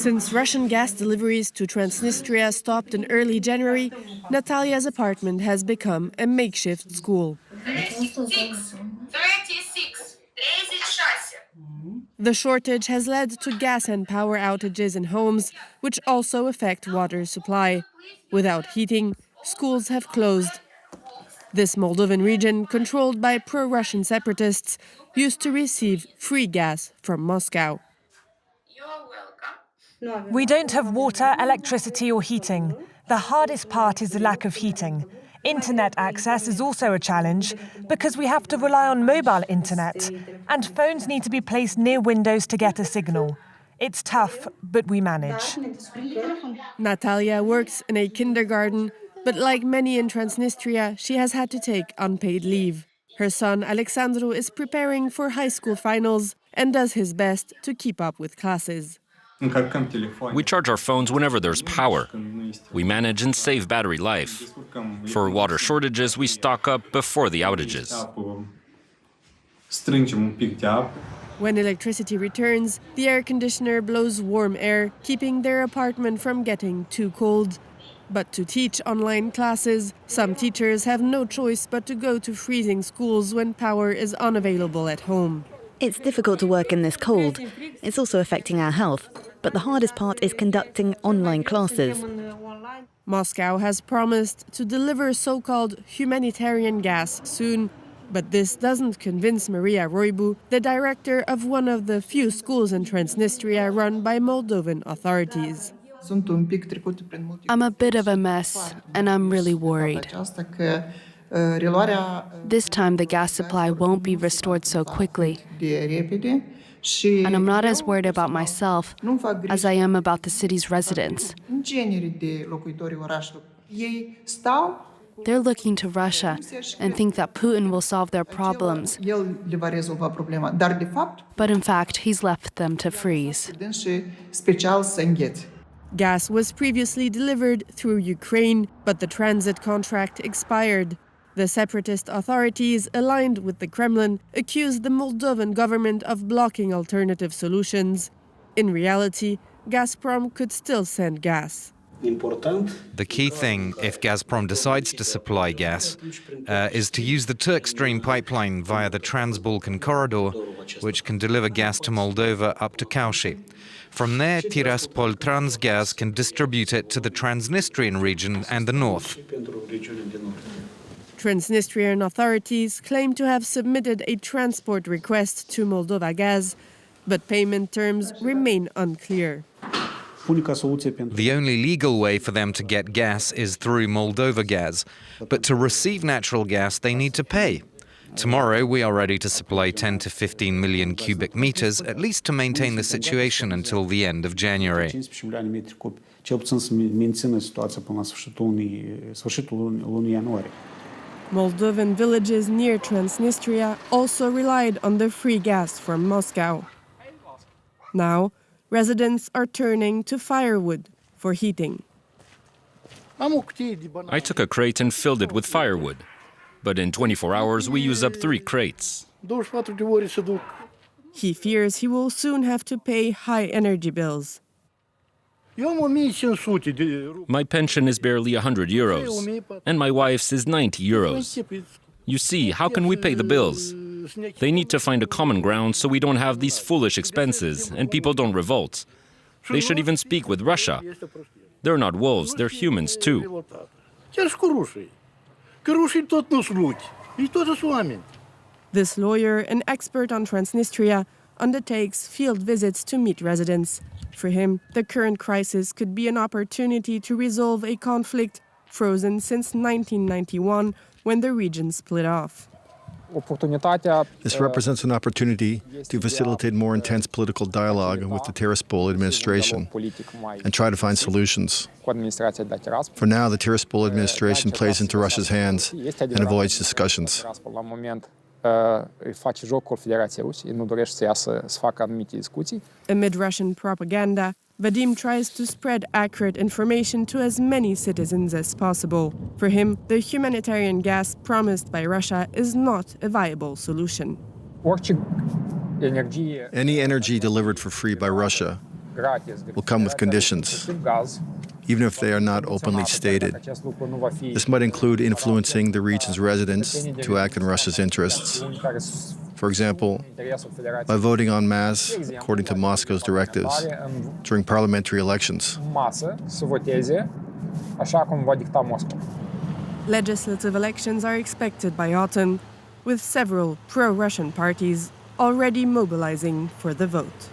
Since Russian gas deliveries to Transnistria stopped in early January, Natalia's apartment has become a makeshift school. 36. The shortage has led to gas and power outages in homes, which also affect water supply. Without heating, schools have closed. This Moldovan region, controlled by pro-Russian separatists, used to receive free gas from Moscow. We don't have water, electricity or heating. The hardest part is the lack of heating. Internet access is also a challenge because we have to rely on mobile internet, and phones need to be placed near windows to get a signal. It's tough, but we manage. Natalia works in a kindergarten, but like many in Transnistria, she has had to take unpaid leave. Her son Alexandru is preparing for high school finals and does his best to keep up with classes. We charge our phones whenever there's power. We manage and save battery life. For water shortages, we stock up before the outages. When electricity returns, the air conditioner blows warm air, keeping their apartment from getting too cold. But to teach online classes, some teachers have no choice but to go to freezing schools when power is unavailable at home. It's difficult to work in this cold. It's also affecting our health. But the hardest part is conducting online classes. Moscow has promised to deliver so-called humanitarian gas soon, but this doesn't convince Maria Roibu, the director of one of the few schools in Transnistria run by Moldovan authorities. I'm a bit of a mess, and I'm really worried. This time the gas supply won't be restored so quickly. And I'm not as worried about myself as I am about the city's residents. They're looking to Russia and think that Putin will solve their problems. But in fact, he's left them to freeze. Gas was previously delivered through Ukraine, but the transit contract expired. The separatist authorities, aligned with the Kremlin, accused the Moldovan government of blocking alternative solutions. In reality, Gazprom could still send gas. The key thing, if Gazprom decides to supply gas, is to use the Turk-Stream pipeline via the Trans-Balkan corridor, which can deliver gas to Moldova up to Cauchy. From there, Tiraspol Transgaz can distribute it to the Transnistrian region and the north. Transnistrian authorities claim to have submitted a transport request to Moldova Gas, but payment terms remain unclear. The only legal way for them to get gas is through Moldova Gas, but to receive natural gas they need to pay. Tomorrow we are ready to supply 10 to 15 million cubic meters, at least to maintain the situation until the end of January. Moldovan villages near Transnistria also relied on the free gas from Moscow. Now, residents are turning to firewood for heating. I took a crate and filled it with firewood. But in 24 hours, we use up 3 crates. He fears he will soon have to pay high energy bills. My pension is barely 100 euros, and my wife's is 90 euros. You see, how can we pay the bills? They need to find a common ground so we don't have these foolish expenses and people don't revolt. They should even speak with Russia. They're not wolves, they're humans too. This lawyer, an expert on Transnistria, undertakes field visits to meet residents. For him, the current crisis could be an opportunity to resolve a conflict frozen since 1991, when the region split off. This represents an opportunity to facilitate more intense political dialogue with the Tiraspol administration and try to find solutions. For now, the Tiraspol administration plays into Russia's hands and avoids discussions. Amid Russian propaganda, Vadim tries to spread accurate information to as many citizens as possible. For him, the humanitarian gas promised by Russia is not a viable solution. Any energy delivered for free by Russia will come with conditions, even if they are not openly stated. This might include influencing the region's residents to act in Russia's interests. For example, by voting en masse according to Moscow's directives during parliamentary elections. Legislative elections are expected by autumn, with several pro-Russian parties already mobilizing for the vote.